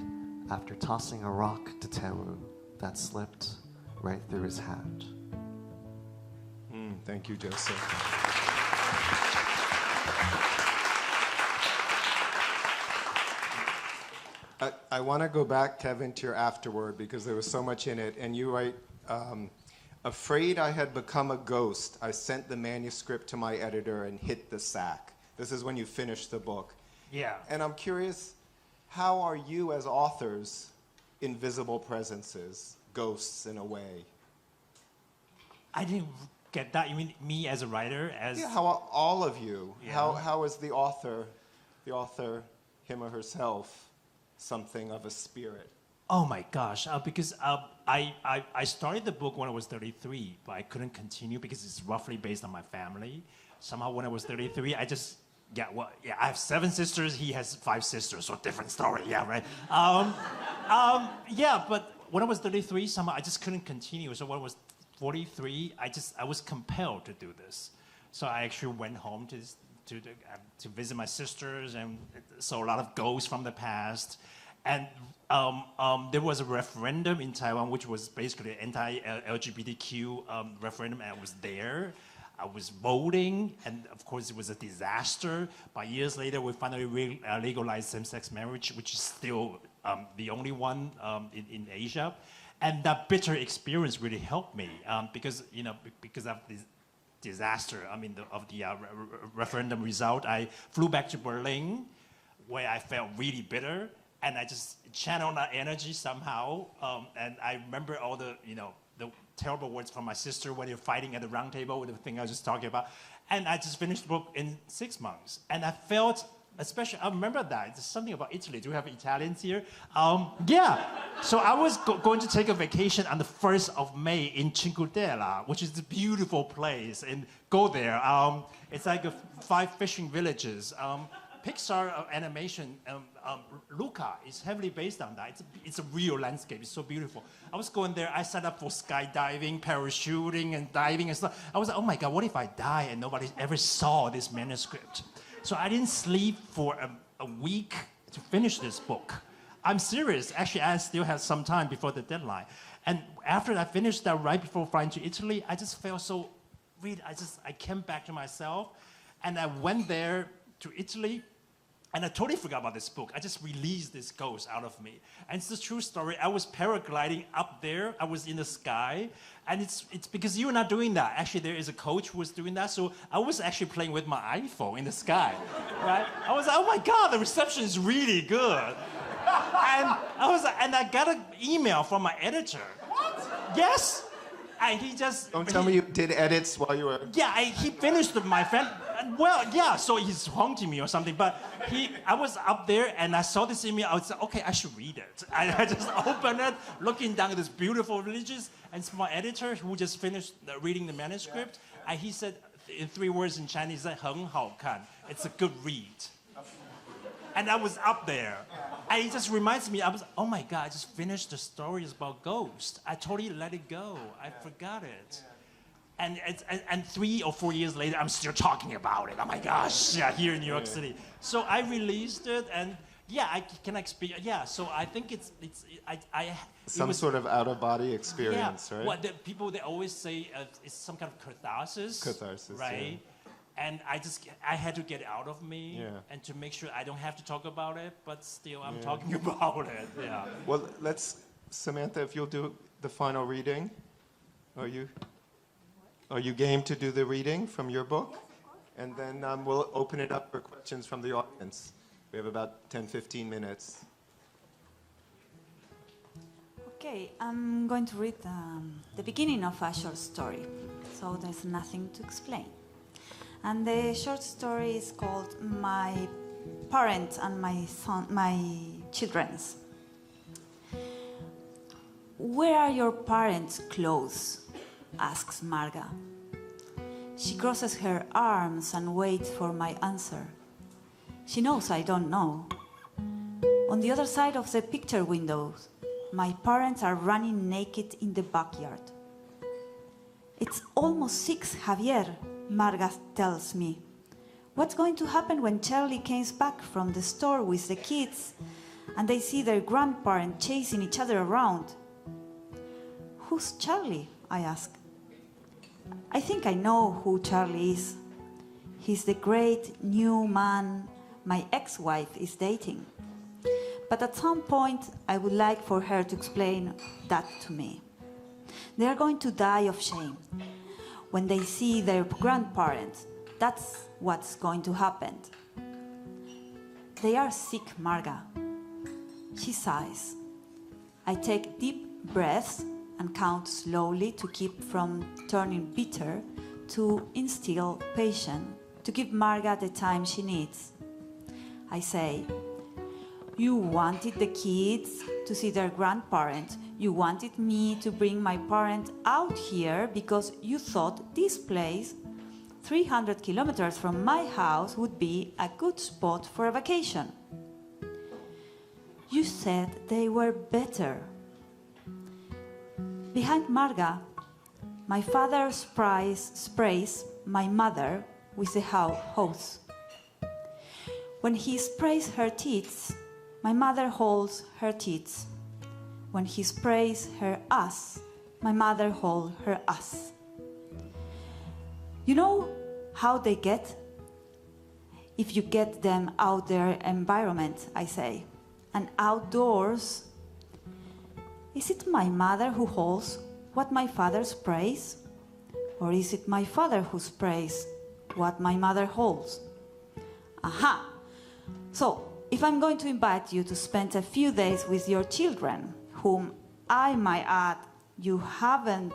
after tossing a rock to Tewu that slipped right through his hand. Thank you, Joseph. I want to go back, Kevin, to your afterword because there was so much in it. And you write, afraid I had become a ghost, I sent the manuscript to my editor and hit the sack. This is when you finished the book. Yeah. And I'm curious, how are you as authors invisible presences, ghosts in a way? I didn't get that. You mean me as a writer? As Yeah, how are all of you? Yeah. How is the author, him or herself, something of a spirit? Oh my gosh! Because I started the book when I was 33, but I couldn't continue because it's roughly based on my family. Somehow, when I was 33, I just I have 7 sisters. He has 5 sisters, so different story. Yeah, right. Yeah, but when I was 33, somehow I just couldn't continue. So when I was 43, I was compelled to do this. So I actually went home to visit my sisters and saw a lot of ghosts from the past. And there was a referendum in Taiwan, which was basically an anti-LGBTQ referendum, and I was there. I was voting, and of course it was a disaster. But years later, we finally legalized same-sex marriage, which is still the only one in Asia. And that bitter experience really helped me because of this disaster. Of the referendum result, I flew back to Berlin, where I felt really bitter. And I just channeled that energy somehow. And I remember all the terrible words from my sister when they were fighting at the round table with the thing I was just talking about. And I just finished the book in 6 months. And I felt, especially, I remember that. There's something about Italy. Do we have Italians here? Yeah. So I was going to take a vacation on the 1st of May in Cinque Terre, which is a beautiful place. And go there. It's like 5 fishing villages. Pixar animation, Luca, is heavily based on that. It's a real landscape. It's so beautiful. I was going there. I signed up for skydiving, parachuting, and diving and stuff. I was like, oh my God, what if I die and nobody ever saw this manuscript? So I didn't sleep for a week to finish this book. I'm serious. Actually, I still have some time before the deadline. And after I finished that, right before flying to Italy, I just felt so weird. I came back to myself, and I went there to Italy, and I totally forgot about this book. I just released this ghost out of me. And it's a true story. I was paragliding up there. I was in the sky. And it's because you were not doing that. Actually, there is a coach who was doing that. So I was actually playing with my iPhone in the sky, right? I was like, oh my God, the reception is really good. And I got an email from my editor. What? Yes. And he just... Don't tell me you did edits while you were... Yeah, he finished my friend. Well, yeah, so he's haunting me or something. But I was up there and I saw this email. I was like, okay, I should read it. I just opened it, looking down at this beautiful villages. And it's my editor who just finished reading the manuscript. And he said, in 3 words in Chinese, 很好看. It's a good read. And I was up there. And it just reminds me, oh my God, I just finished the stories about ghosts. I totally let it go. I forgot it. And 3 or 4 years later, I'm still talking about it. Oh my gosh, yeah, here in New York City. So I released it, and yeah, I can experience. Yeah, so I think it's Some sort of out-of-body experience, yeah, right? What people they always say it's some kind of catharsis. Catharsis, right? yeah. And I had to get it out of me, Yeah. and to make sure I don't have to talk about it, but still I'm talking about it. Yeah. Well, Samantha, if you'll do the final reading. Are you game to do the reading from your book? And then we'll open it up for questions from the audience. We have about 10, 15 minutes. Okay, I'm going to read the beginning of a short story, so there's nothing to explain. And the short story is called My Parents and My Children's. Where are your parents' clothes? Asks Marga. She crosses her arms and waits for my answer. She knows I don't know. On the other side of the picture windows, my parents are running naked in the backyard. It's almost 6, Javier, Marga tells me. What's going to happen when Charlie comes back from the store with the kids and they see their grandparents chasing each other around? Who's Charlie? I ask. I think I know who Charlie is. He's the great new man my ex-wife is dating. But at some point, I would like for her to explain that to me. They are going to die of shame. When they see their grandparents, that's what's going to happen. They are sick, Marga. She sighs. I take deep breaths and count slowly to keep from turning bitter, to instill patience, to give Marga the time she needs. I say, you wanted the kids to see their grandparents. You wanted me to bring my parents out here because you thought this place, 300 kilometers from my house, would be a good spot for a vacation. You said they were better. Behind Marga, my father sprays my mother with the hose. When he sprays her teeth, my mother holds her teeth. When he sprays her ass, my mother holds her ass. You know how they get? If you get them out their environment, I say. And outdoors, is it my mother who holds what my father sprays? Or is it my father who sprays what my mother holds? Aha! So, if I'm going to invite you to spend a few days with your children, whom I might add you haven't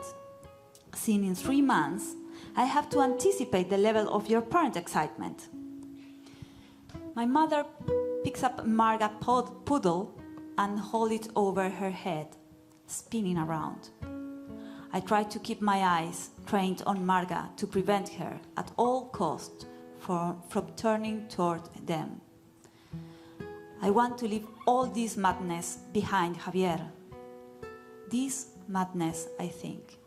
seen in 3 months, I have to anticipate the level of your parent excitement. My mother picks up Marga poodle and holds it over her head, spinning around. I try to keep my eyes trained on Marga to prevent her at all costs from turning toward them. I want to leave all this madness behind, Javier. This madness, I think.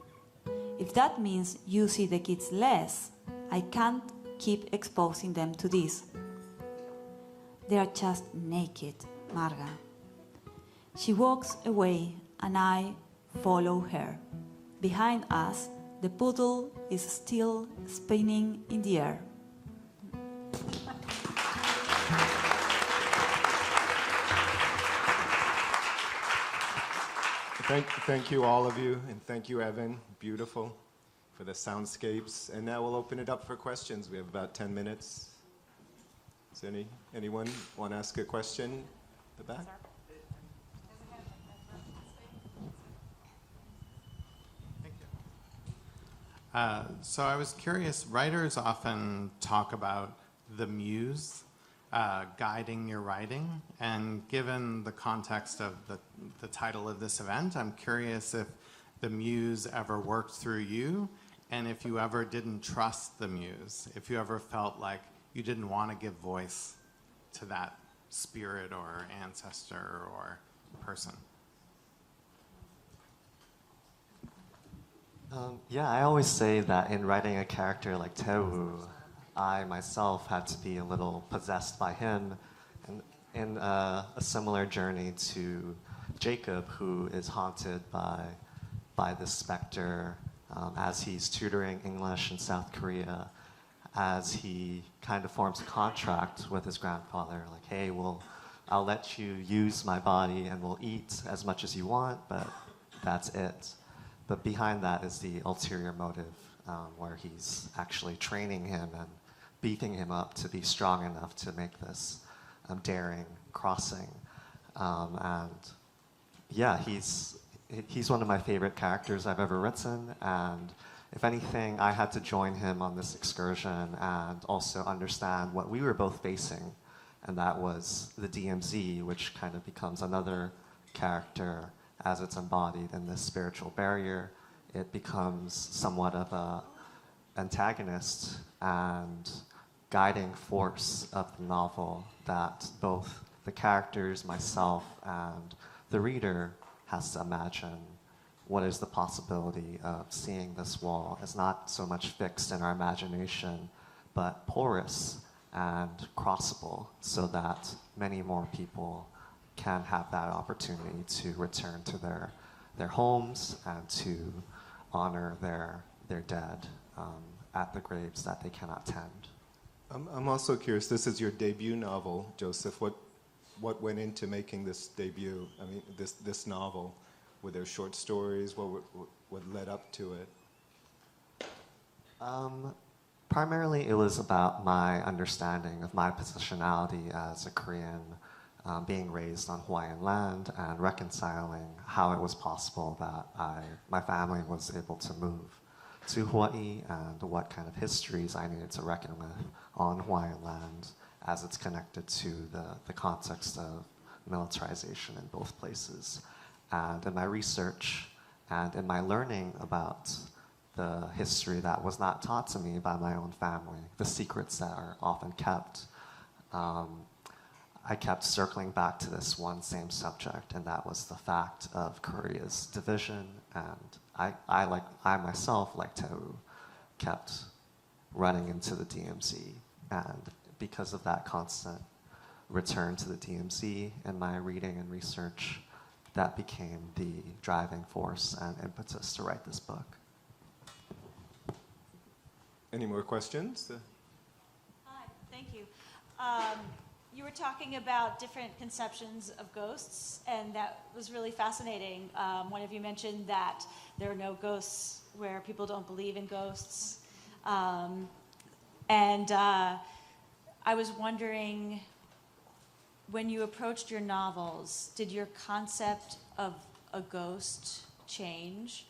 If that means you see the kids less, I can't keep exposing them to this. They are just naked, Marga. She walks away and I follow her. Behind us, the poodle is still spinning in the air. Thank you, all of you, and thank you, Evan. Beautiful, for the soundscapes. And now we'll open it up for questions. We have about 10 minutes. Does anyone want to ask a question at the back? Thank you. So I was curious, writers often talk about the muse guiding your writing, and given the context of the title of this event, I'm curious if the muse ever worked through you, and if you ever didn't trust the muse, if you ever felt like you didn't want to give voice to that spirit or ancestor or person. Yeah, I always say that in writing a character like Tewu, I myself had to be a little possessed by him, and in a similar journey to Jacob, who is haunted by this specter as he's tutoring English in South Korea, as he kind of forms a contract with his grandfather, like, hey, I'll let you use my body and we'll eat as much as you want, but that's it. But behind that is the ulterior motive, where he's actually training him and beefing him up to be strong enough to make this daring crossing. And yeah, he's one of my favorite characters I've ever written, and if anything, I had to join him on this excursion and also understand what we were both facing, and that was the DMZ, which kind of becomes another character as it's embodied in this spiritual barrier. It becomes somewhat of an antagonist and guiding force of the novel that both the characters, myself, and the reader has to imagine what is the possibility of seeing this wall as not so much fixed in our imagination, but porous and crossable, so that many more people can have that opportunity to return to their homes and to honor their dead at the graves that they cannot tend. I'm also curious, this is your debut novel, Joseph. What went into making this debut, this novel? Were there short stories? What led up to it? Primarily, it was about my understanding of my positionality as a Korean being raised on Hawaiian land and reconciling how it was possible that my family was able to move to Hawaii and what kind of histories I needed to reckon with on Hawaiian land as it's connected to the context of militarization in both places. And in my research and in my learning about the history that was not taught to me by my own family, the secrets that are often kept, I kept circling back to this one same subject, and that was the fact of Korea's division. And I myself, like Teru, kept running into the DMZ. And because of that constant return to the DMZ in my reading and research, that became the driving force and impetus to write this book. Any more questions? Hi, thank you. You were talking about different conceptions of ghosts, and that was really fascinating. One of you mentioned that there are no ghosts where people don't believe in ghosts. I was wondering, when you approached your novels, did your concept of a ghost change?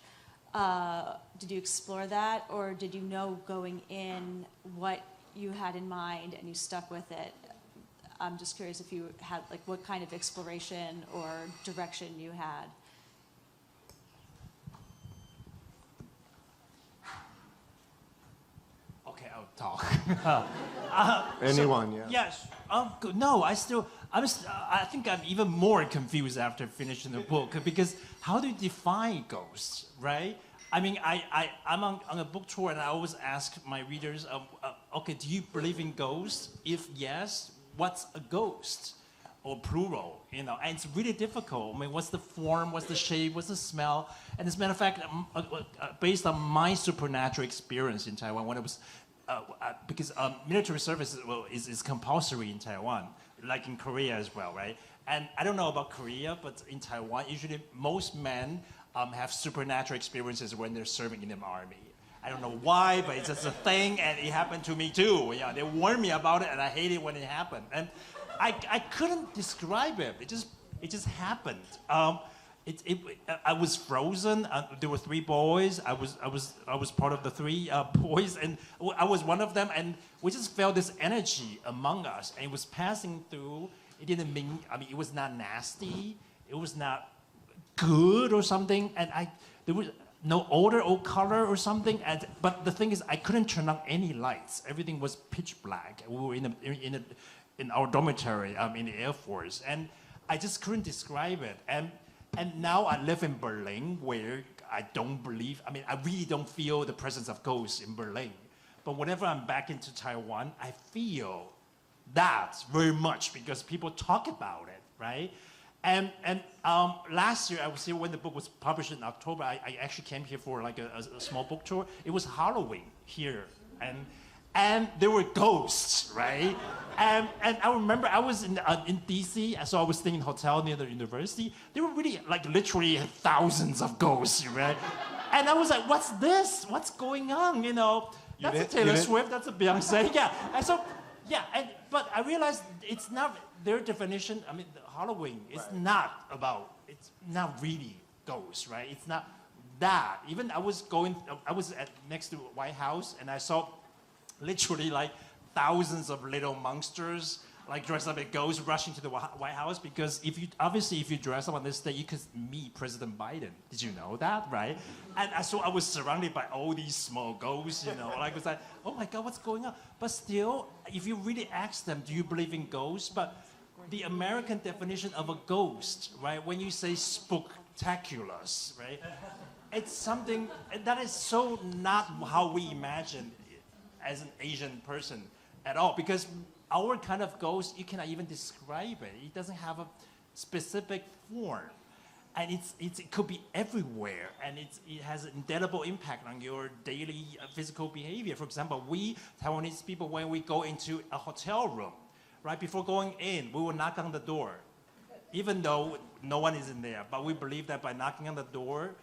Did you explore that, or did you know going in what you had in mind and you stuck with it? I'm just curious if you had, like, what kind of exploration or direction you had. Okay, I'll talk. Anyone, yeah. Yes. No, I think I'm even more confused after finishing the book, because how do you define ghosts, right? I mean, I'm on a book tour, and I always ask my readers, okay, do you believe in ghosts? If yes, what's a ghost? Or plural, you know, and it's really difficult. I mean, what's the form, what's the shape, what's the smell? And as a matter of fact, based on my supernatural experience in Taiwan, when it was, because military service is compulsory in Taiwan, like in Korea as well, right? And I don't know about Korea, but in Taiwan, usually most men have supernatural experiences when they're serving in the army. I don't know why, but it's just a thing, and it happened to me too. Yeah, they warned me about it, and I hate it when it happened. And I couldn't describe it. It just happened. I was frozen. There were 3 boys. I was part of the 3 boys, and I was one of them. And we just felt this energy among us, and it was passing through. It didn't mean. I mean, it was not nasty. It was not good or something. And there was no odor or color or something. But the thing is, I couldn't turn on any lights. Everything was pitch black. We were in our dormitory in the Air Force, and I just couldn't describe it. And now I live in Berlin, where I don't believe. I mean, I really don't feel the presence of ghosts in Berlin. But whenever I'm back into Taiwan, I feel that very much because people talk about it, right? And last year, I was here when the book was published in October. I actually came here for like a small book tour. It was Halloween here, and there were ghosts, right? And I remember I was in DC, so I was staying in a hotel near the university. There were really, like, literally thousands of ghosts, right? And I was like, what's this? What's going on? You know, that's a Taylor Swift, that's a Beyonce, yeah. And so, yeah, but I realized it's not their definition. I mean, Halloween is not really ghosts, right? It's not that. Even I was next to the White House, and I saw literally like thousands of little monsters, like dressed up as ghosts, rushing to the White House, because if you dress up on this day, you could meet President Biden. Did you know that, right? And so I was surrounded by all these small ghosts, you know, like, I was like, oh my God, what's going on? But still, if you really ask them, do you believe in ghosts? But the American definition of a ghost, right? When you say spooktaculous, right? It's something that is so not how we imagine as an Asian person at all, because our kind of ghost, you cannot even describe it. It doesn't have a specific form, and it could be everywhere, and it has an indelible impact on your daily physical behavior. For example, we Taiwanese people, when we go into a hotel room, right before going in, we will knock on the door, even though no one is in there. But we believe that by knocking on the door,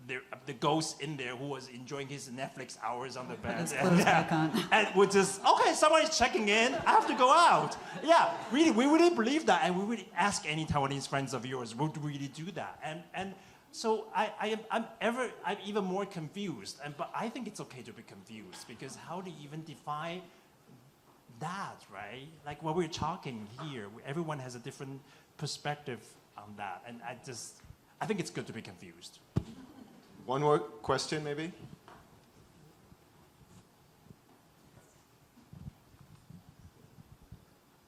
the ghost in there who was enjoying his Netflix hours on the bed. his clothes back on. And would just, okay, someone is checking in, I have to go out. Yeah, really, we really believe that, and we really ask any Taiwanese friends of yours, would really do that? And so I'm even more confused, but I think it's okay to be confused, because how do you even define that, right? Like what we're talking here, everyone has a different perspective on that, and I think it's good to be confused. One more question, maybe?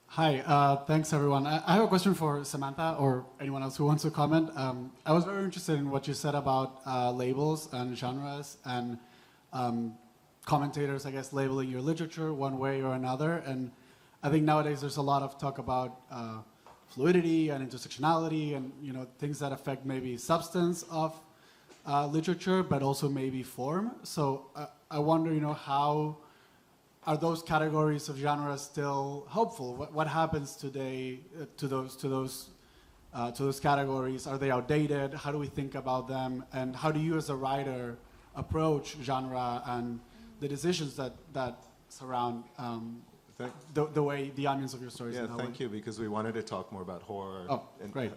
Hi, thanks everyone. I have a question for Samantha or anyone else who wants to comment. I was very interested in what you said about labels and genres and commentators, I guess, labeling your literature one way or another. And I think nowadays there's a lot of talk about fluidity and intersectionality and things that affect maybe substance of literature, but also maybe form. So I wonder, how are those categories of genres still helpful? What happens today to those categories? Are they outdated? How do we think about them? And how do you, as a writer, approach genre and the decisions that surround the way the onions of your stories? Yeah, thank you, because we wanted to talk more about horror. Oh, great.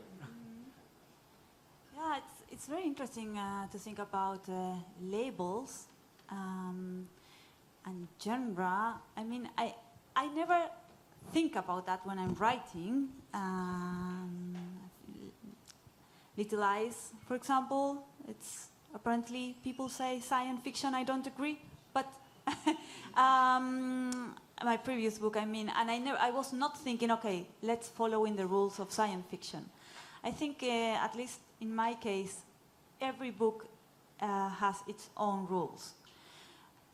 Yeah, it's very interesting to think about labels and genre. I mean, I never think about that when I'm writing. Little Eyes, for example, it's apparently people say science fiction. I don't agree, but my previous book, and I was not thinking, okay, let's follow in the rules of science fiction. I think, at least in my case, every book has its own rules.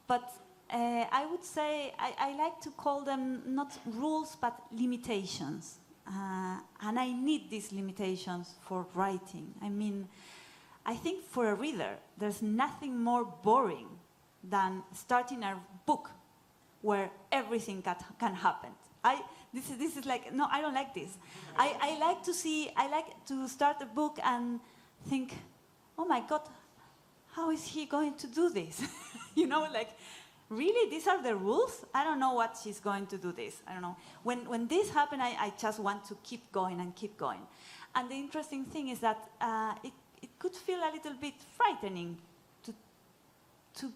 But I would say I like to call them not rules, but limitations. And I need these limitations for writing. I think for a reader, there's nothing more boring than starting a book where everything can happen. This is like, no, I don't like this. I like to start a book and think, oh my God, how is he going to do this? Really, these are the rules? I don't know what she's going to do this. I don't know. When this happened, I just want to keep going and keep going. And the interesting thing is that it could feel a little bit frightening to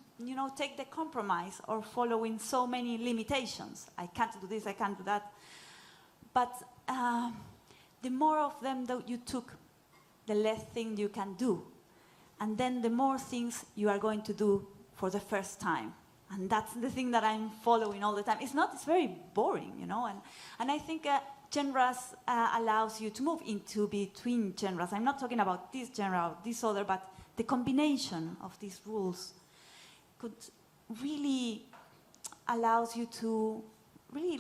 take the compromise or following so many limitations. I can't do this, I can't do that. But the more of them that you took, the less things you can do. And then the more things you are going to do for the first time. And that's the thing that I'm following all the time. It's very boring, and I think genres allows you to move into between genres. I'm not talking about this genre or this other, but the combination of these rules could really allows you to really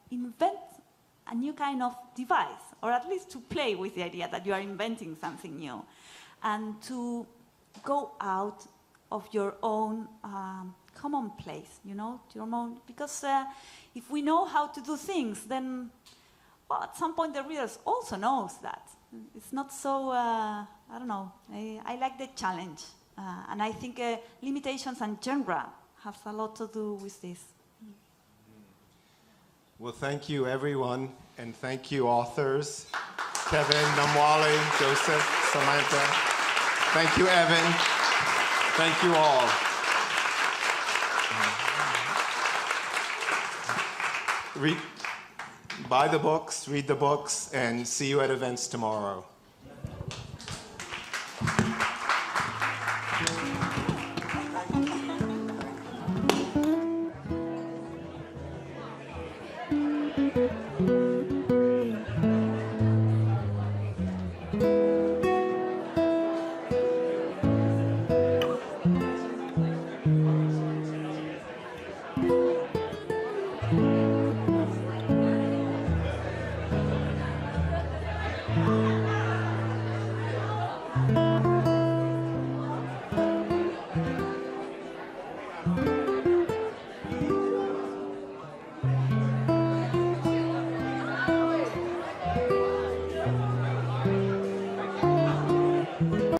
invent a new kind of device, or at least to play with the idea that you are inventing something new, and to go out of your own commonplace, because if we know how to do things, then at some point the readers also knows that. It's not so, I don't know, I like the challenge. And I think limitations and genre have a lot to do with this. Well, thank you, everyone, and thank you, authors. Kevin, Namwali, Joseph, Samantha. Thank you, Evan. Thank you all. Buy the books, read the books, and see you at events tomorrow.